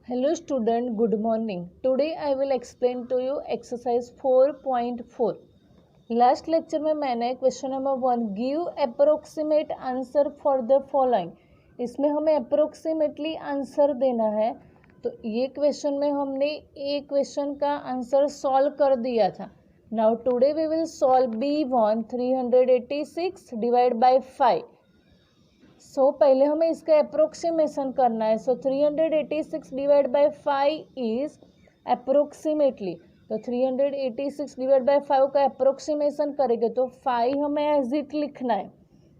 Hello student, good morning. Today I will explain to you exercise 4.4. Last lecture में मैंने question number 1 give approximate answer for the following, इसमें हमें approximately answer देना है। तो ये क्वेश्चन में हमने एक क्वेश्चन का आंसर सॉल्व कर दिया था। Now today we will solve B1 386 divide by 5। So पहले हमें इसका अप्रोक्सीमेशन करना है। So 386 divide by 5 is approximately, तो 386 डिवाइड बाय 5 का अप्रोक्सीमेशन करेंगे तो 5 हमें एज इट लिखना है,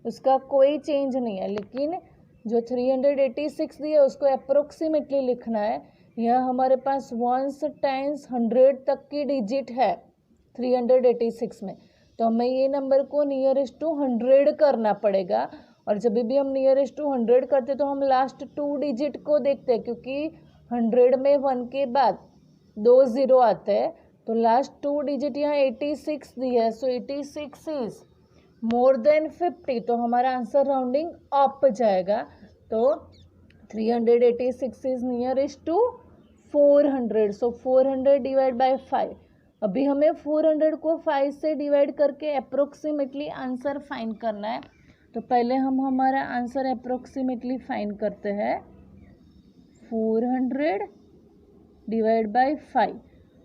उसका कोई चेंज नहीं है। लेकिन जो 386 दिया है उसको अप्रोक्सीमेटली लिखना है। यह हमारे पास 1s 10s 100 तक की डिजिट है 386 में, तो हमें ये नंबर को नियरेस्ट टू 100 करना पड़ेगा। और जब भी हम नियरेस्ट टू 100 करते तो हम लास्ट 2 डिजिट को देखते हैं, क्योंकि 100 में 1 के बाद 2 0 आते हैं। तो लास्ट 2 डिजिट यहाँ 86 दी है, सो 86 इज मोर देन 50, तो हमारा आंसर राउंडिंग अप जाएगा। तो 386 is nearest to 400, so 400 divide by 5। अभी हमें 400 को 5 से डिवाइड करके अप्रोक्सीमेटली आंसर फाइंड करना है। तो पहले हम हमारा आंसर अप्रोक्सीमेटली फाइंड करते हैं। 400 डिवाइड बाय 5।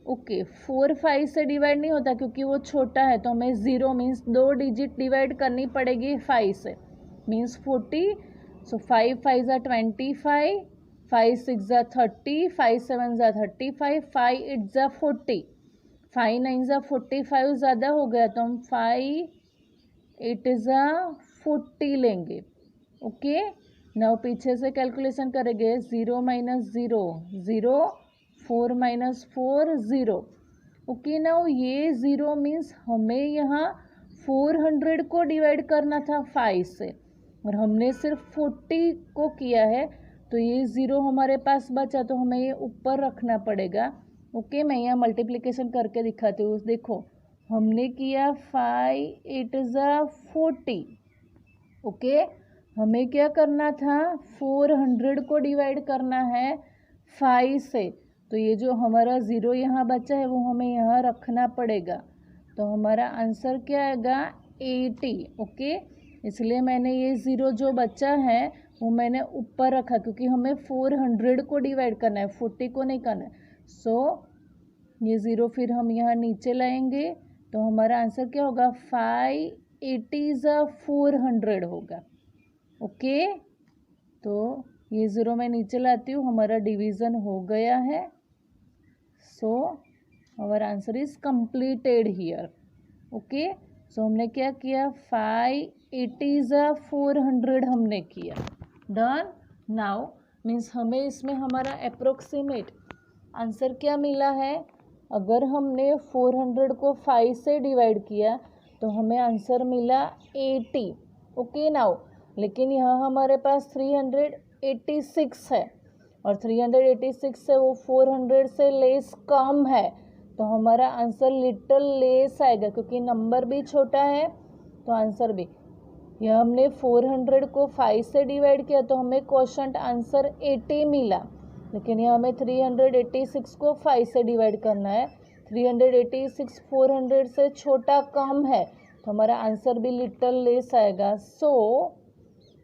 ओके, 4 5 से डिवाइड नहीं होता क्योंकि वो छोटा है, तो हमें 0 मीन्स 2 डिजिट डिवाइड करनी पड़ेगी 5 से, मीन्स 40। सो 5 5 ज़ा 25, 5 6 ज़ा 30, 5 7 ज़ा 35, 5 8 ज़ा 40, 5 9 ज़ा 45 ज़्यादा हो गया, तो हम 5 8 ज़ा 40 लेंगे। ओके, नाउ पीछे से कैलकुलेशन करेंगे। 0 माइनस 0 0, 4 माइनस 4 0। ओके, नाउ ये 0 मीन्स हमें यहाँ 400 को डिवाइड करना था 5 से, और हमने सिर्फ 40 को किया है, तो ये 0 हमारे पास बचा, तो हमें ये ऊपर रखना पड़ेगा। ओके, मैं यहाँ मल्टीप्लिकेशन करके दिखाती हूँ। देखो, हमने किया 5 8 ज़ा 40। ओके, हमें क्या करना था, 400 को डिवाइड करना है 5 से, तो ये जो हमारा 0 यहाँ बचा है वो हमें यहाँ रखना पड़ेगा। तो हमारा आंसर क्या आएगा, 80। ओके, इसलिए मैंने ये 0 जो बचा है वो मैंने ऊपर रखा, क्योंकि हमें 400 को डिवाइड करना है, 40 को नहीं करना है। सो ये 0 फिर हम यहाँ नीचे लाएंगे, तो हमारा आंसर क्या होगा, 5 80 ज़ा 400 होगा। ओके, तो ये 0 मैं नीचे लाती हूँ, हमारा डिवीज़न हो गया है। So our answer is completed here. Okay, so हमने क्या किया, 5 80 ज़ा 400 हमने किया, डन। नाउ मीन्स हमें इसमें हमारा अप्रोक्सीमेट आंसर क्या मिला है। अगर हमने 400 को 5 से डिवाइड किया तो हमें आंसर मिला 80। ओके, नाउ लेकिन यहाँ हमारे पास 386 है, और 386 से वो 400 से लेस कम है, तो हमारा आंसर लिटिल लेस आएगा, क्योंकि नंबर भी छोटा है तो आंसर भी। यह हमने 400 को 5 से डिवाइड किया तो हमें क्वोशंट आंसर 80 मिला, लेकिन यहाँ हमें 386 को 5 से डिवाइड करना है। 386 400 से छोटा कम है, तो हमारा आंसर भी लिटिल लेस आएगा। So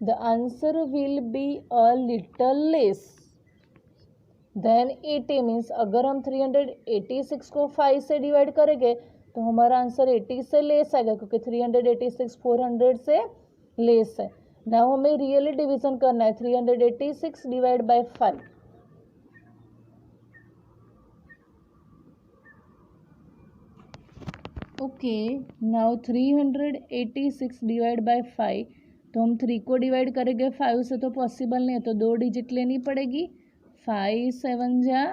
the answer will be a little less than 80। Means अगर हम 386 को 5 से डिवाइड करेंगे तो हमारा आंसर 80 से लेस आएगा, क्योंकि 386 400 से लेस है। नाउ हमें रियली डिवीजन करना है। 386 divide by 5। Okay, now 386 divide by 5, तो हम 3 को डिवाइड करेंगे 5 से, तो पॉसिबल नहीं है, तो 2 डिजिट लेनी पड़ेगी। 5 7 ज़ा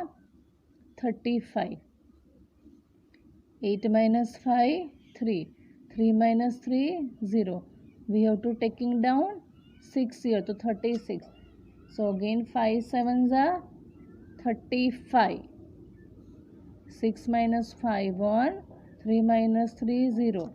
35, 8 minus 5 3, 3 minus 3 0, we have to taking down 6 here, तो 36। सो अगेन 5 7 ज़ा 35, 6 minus 5 1, 3 minus 3 0।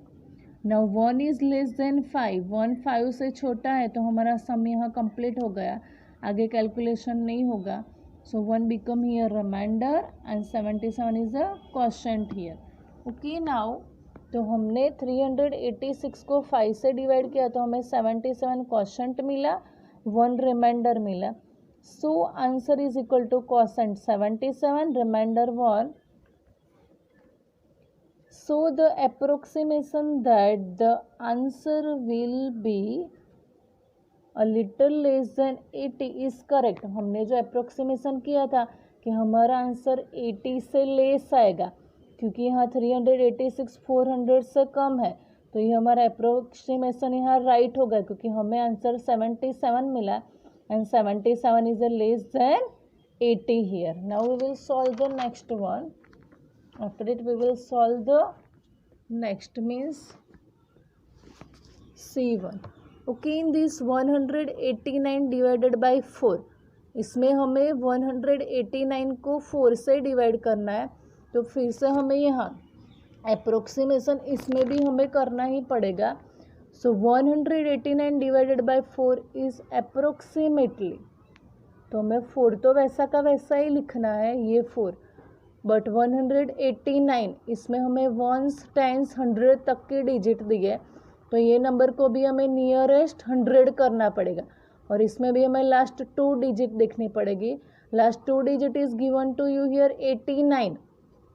Now 1 is less than 5, 1 5 से छोटा है, तो हमारा सम यहाँ कंप्लीट हो गया, आगे कैलकुलेशन नहीं होगा। So 1 become here remainder and 77 is a quotient here. Okay, now तो हमने 386 को 5 से डिवाइड किया तो हमें 77 क्वोशंट मिला, 1 रिमाइंडर मिला. So answer is equal to quotient 77, remainder 1. So the approximation that the answer will be a little less than 80 is correct. हमने जो अप्रोक्सीमेशन किया था कि हमारा आंसर 80 से लेस आएगा, क्योंकि यहाँ 386 400 से कम है, तो ये हमारा अप्रोक्सीमेशन यहाँ राइट होगा, क्योंकि हमें आंसर 77 मिला and 77 is a less than 80 here. Now we will solve the next one. After it we will solve the next means C1. Okay, in this 189 divided by 4, इसमें हमें 189 को 4 से डिवाइड करना है, तो फिर से हमें यहाँ अप्रोक्सीमेशन इसमें भी हमें करना ही पड़ेगा. सो 189 डिवाइडेड बाय 4 इज अप्रोक्सीमेटली, तो हमें 4 तो वैसा का वैसा ही लिखना है, ये 4, बट 189 इसमें हमें 1s 10s 100 तक की डिजिट दी है, तो ये नंबर को भी हमें नियरेस्ट 100 करना पड़ेगा, और इसमें भी हमें लास्ट 2 डिजिट देखनी पड़ेगी. Last 2 digit is given to you here 89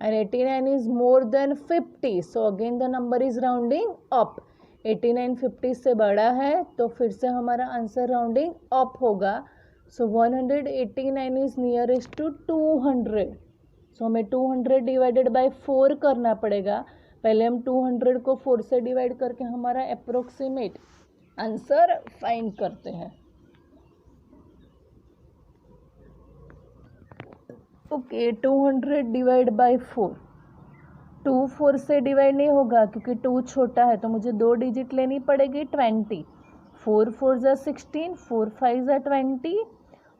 and 89 is more than 50, so again the number is rounding up. 89 50 से बड़ा है, तो फिर से हमारा आंसर राउंडिंग अप होगा. सो 189 इज नियरेस्ट टू 200, सो हमें 200 डिवाइडेड बाय 4 करना पड़ेगा. पहले हम 200 को 4 से डिवाइड करके हमारा अप्रोक्सीमेट आंसर फाइंड करते हैं. ओके, 200 डिवाइड बाई 4, 2 4 से डिवाइड नहीं होगा क्योंकि 2 छोटा है, तो मुझे 2 डिजिट लेनी पड़ेगी. 20, 4 4 ज़ा 16, 4 5 ज़ा 20,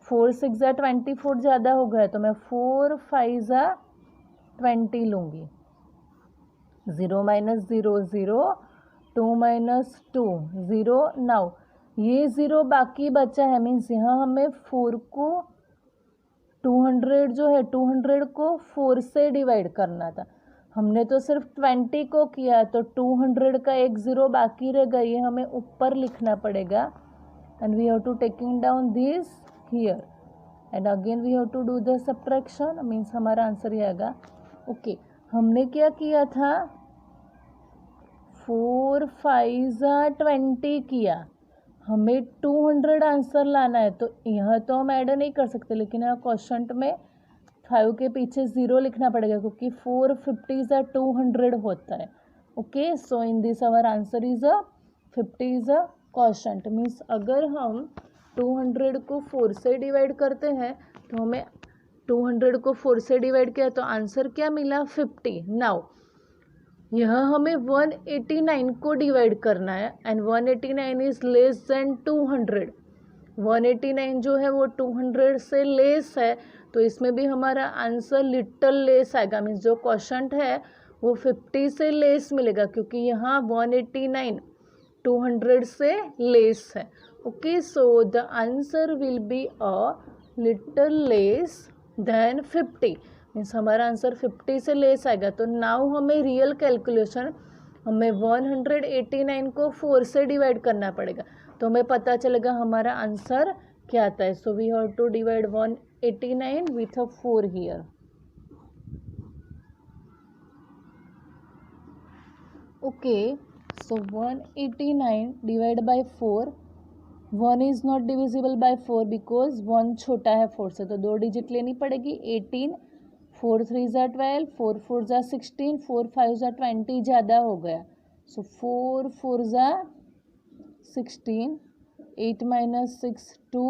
4 6 ज़ा 24 ज़्यादा हो गया, तो मैं 4 5 ज़ा 20 लूँगी. 0 माइनस 0 0, 2 माइनस 2 0. नाउ ये 0 बाकी बचा है, मीन्स यहाँ हमें 4 को 200 जो है 200 को 4 से डिवाइड करना था. हमने तो सिर्फ 20 को किया, तो 200 का एक 0 बाकी रह गया, ये हमें ऊपर लिखना पड़ेगा. And we have to taking down this here and again we have to do the subtraction, means हमारा आंसर ये आएगा. ओके, हमने क्या किया था, 4 5 ज़ा 20 किया, हमें 200 आंसर लाना है, तो यहाँ तो हम ऐड नहीं कर सकते, लेकिन यहाँ क्वोशंट में 5 के पीछे 0 लिखना पड़ेगा, क्योंकि 4 50 ज़ा 200 होता है. Okay, so in this our answer is 50 is a quotient. Means अगर हम 200 को 4 से डिवाइड करते हैं, तो हमें 200 को 4 से डिवाइड किया तो आंसर क्या मिला, 50. नाउ यहाँ हमें 189 को डिवाइड करना है एंड 189 इज लेस देन 200. 189 जो है वो 200 से लेस है, तो इसमें भी हमारा आंसर लिटल लेस आएगा, मीन्स जो क्वोशंट है वो 50 से लेस मिलेगा, क्योंकि यहाँ 189 200 से लेस है. Okay, so the answer will be a little less than 50, means हमारा आंसर 50 से लेस आएगा. तो नाउ हमें रियल कैलकुलेशन, हमें 189 को 4 से डिवाइड करना पड़ेगा, तो हमें पता चलेगा हमारा आंसर क्या आता है. So we have to divide 189 with a 4 here. Okay, so 189 divide by 4, 1 is not divisible by 4 because 1 छोटा है 4 से, तो 2 डिजिट लेनी पड़ेगी. 18, 4 3 ज़ा 12, 4 4 ज़ा 16, 4 5 ज़ा 20 ज़्यादा हो गया, सो 4 4 ज़ा 16, 8 minus 6 2,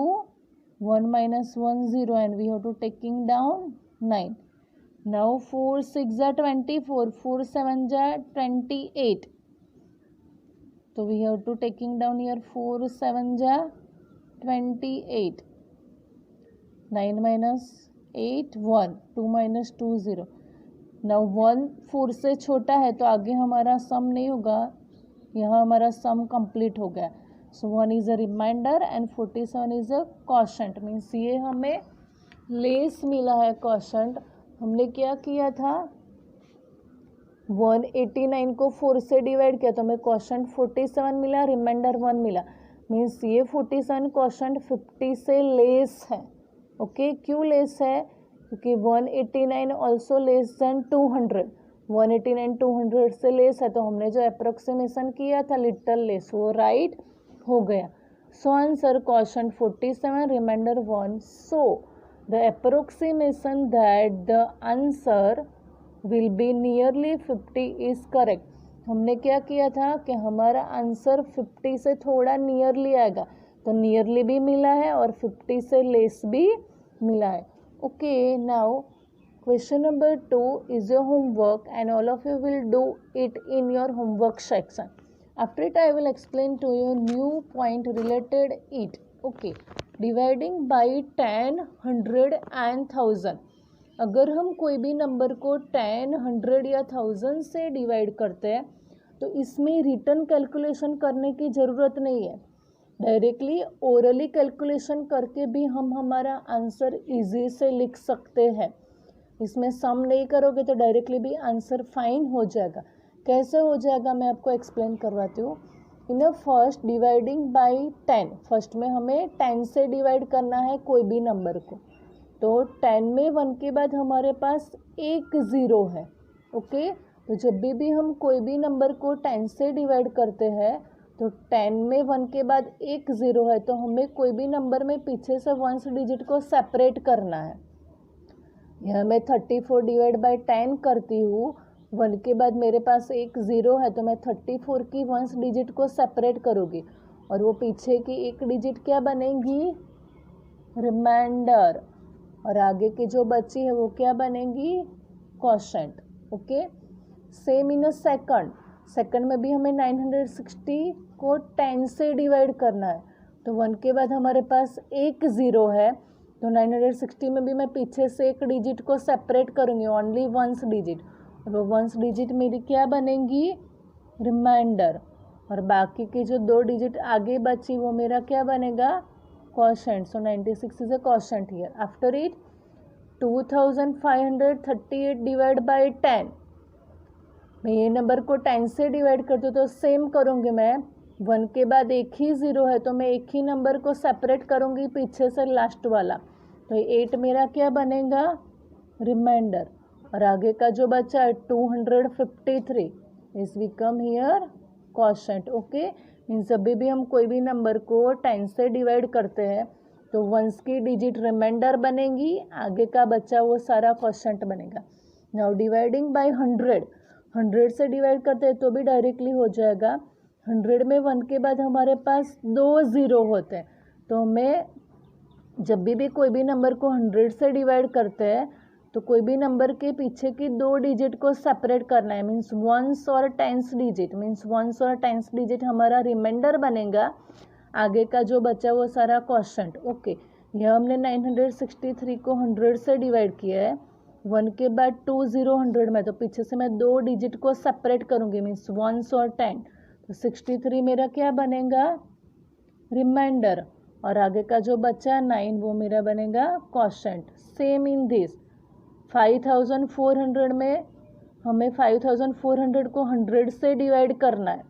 1 minus 1 0, and we have to taking down 9. Now 4 6 ज़ा 24, 4 7 ज़ा 28, तो we have to taking down here 4 7 ज़ा 28, 9 minus 8 1, 2 minus 2 0. नाउ 1 4 से छोटा है, तो आगे हमारा सम नहीं होगा, यहाँ हमारा सम कंप्लीट हो गया. So 1 is a remainder and 47 is a quotient, means ये हमें लेस मिला है क्वोशंट, हमने क्या किया था 189 को 4 से डिवाइड किया तो हमें क्वोशंट 47 मिला, रिमाइंडर 1 मिला। मीन्स ये 47 क्वोशंट 50 से लेस है। ओके क्यों लेस है? क्योंकि 189 ऑल्सो लेस देन 200, 189 200 से लेस है, तो हमने जो अप्रोक्सीमेशन किया था लिटिल लेस वो राइट हो गया। So answer quotient 47, remainder 1। So the approximation that the answer will be nearly 50 is correct. हमने क्या किया था कि हमारा आंसर 50 से थोड़ा नियरली आएगा, तो नियरली भी मिला है और 50 से लेस भी मिला है। Okay now question number 2 is your homework and all of you will do it in your homework section. After it I will explain to you new point related it. Okay dividing by 10, 100 and 1000। अगर हम कोई भी number को 10, 100 या 1000 से divide करते हैं तो इसमें रिटर्न कैलकुलेशन करने की ज़रूरत नहीं है। डायरेक्टली ओरली कैलकुलेशन करके भी हम हमारा आंसर इजी से लिख सकते हैं। इसमें सम नहीं करोगे तो डायरेक्टली भी आंसर फाइन हो जाएगा। कैसे हो जाएगा मैं आपको एक्सप्लेन करवाती हूँ। In a first dividing by 10, first में हमें 10 से डिवाइड करना है कोई भी नंबर को, तो 10 में 1 के बाद हमारे पास एक ज़ीरो है। ओके तो जब भी हम कोई भी नंबर को 10 से डिवाइड करते हैं तो 10 में 1 के बाद एक ज़ीरो है, तो हमें कोई भी नंबर में पीछे से 1 डिजिट को सेपरेट करना है। यह मैं 34 डिवाइड बाय 10 करती हूँ, 1 के बाद मेरे पास एक ज़ीरो है, तो मैं 34 की 1 डिजिट को सेपरेट करूँगी और वो पीछे की एक डिजिट क्या बनेगी? रिमाइंडर। और आगे की जो बची है वो क्या बनेगी? Quotient. Okay same in a second, second में भी हमें 960 को 10 से डिवाइड करना है, तो 1 के बाद हमारे पास एक ज़ीरो है, तो 960 में भी मैं पीछे से एक डिजिट को सेपरेट करूँगी, ओनली 1 डिजिट, और वो 1 डिजिट मेरी क्या बनेगी? रिमाइंडर। और बाकी की जो 2 डिजिट आगे बची वो मेरा क्या बनेगा? Quotient. So 96 is a quotient here. After it 2538 divide by 10, मैं ये नंबर को 10 से डिवाइड करती हूँ तो सेम करूँगी मैं, 1 के बाद एक ही ज़ीरो है तो मैं एक ही नंबर को सेपरेट करूँगी पीछे से लास्ट वाला, तो 8 मेरा क्या बनेगा? रिमाइंडर। और आगे का जो बचा है 253 is become here quotient. Okay means जब भी हम कोई भी नंबर को 10 से डिवाइड करते हैं तो 1 की डिजिट रिमाइंडर बनेगी, आगे का बच्चा वो सारा क्वोशंट बनेगा। नाउ डिवाइडिंग बाय 100, 100 से डिवाइड करते हैं तो भी डायरेक्टली हो जाएगा। 100 में 1 के बाद हमारे पास 2 ज़ीरो होते हैं, तो हमें जब भी कोई भी नंबर को 100 से डिवाइड करते हैं तो कोई भी नंबर के पीछे की 2 डिजिट को सेपरेट करना है, मीन्स 1 और 10 डिजिट, मीन्स 1 और 10 डिजिट हमारा रिमाइंडर बनेगा, आगे का जो बचा वो सारा क्वोशंट। ओके यह हमने 963 को 100 से डिवाइड किया है, 1 के बाद 2 ज़ीरो 100 में, तो पीछे से मैं 2 डिजिट को सेपरेट करूँगी, मीन्स 1 और 10, तो 63 मेरा क्या बनेगा? रिमाइंडर। और आगे का जो बचा 9 वो मेरा बनेगा क्वोशंट। सेम इन दिस 5400 में हमें 5400 को 100 से डिवाइड करना है,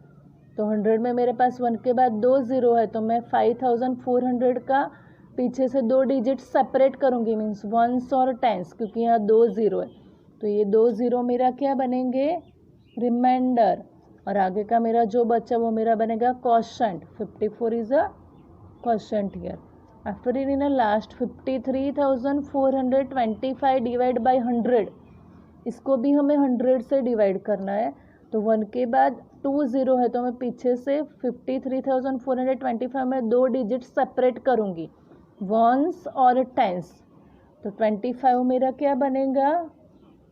तो 100 में मेरे पास 1 के बाद 2 ज़ीरो है, तो मैं 5400 का पीछे से 2 डिजिट सेपरेट करूँगी, मीन्स 1 और 10, क्योंकि यहाँ 2 ज़ीरो है, तो ये 2 ज़ीरो मेरा क्या बनेंगे? रिमाइंडर। और आगे का मेरा जो बचा वो मेरा बनेगा quotient. 54 is a quotient here. After in the last 53,425 divide by 100, इसको भी हमें 100 से डिवाइड करना है, तो 1 के बाद 2 ज़ीरो है, तो मैं पीछे से 53,425 में 2 डिजिट सेपरेट करूँगी, 1s और 10s, तो 25 मेरा क्या बनेगा?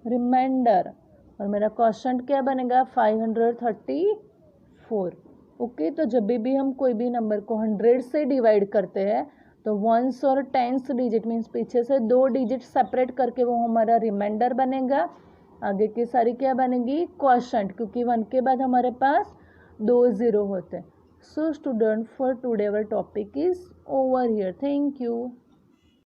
रिमाइंडर। और मेरा क्वोशंट क्या बनेगा? 534। ओके तो जब भी हम कोई भी नंबर को 100 से डिवाइड करते हैं तो 1s और 10s डिजिट मीन्स पीछे से 2 डिजिट सेपरेट करके वो हमारा रिमाइंडर बनेगा, आगे की सारी क्या बनेगी? क्वोशंट, क्योंकि 1 के बाद हमारे पास 2 ज़ीरो होते हैं। So student for today our topic is over here. Thank you.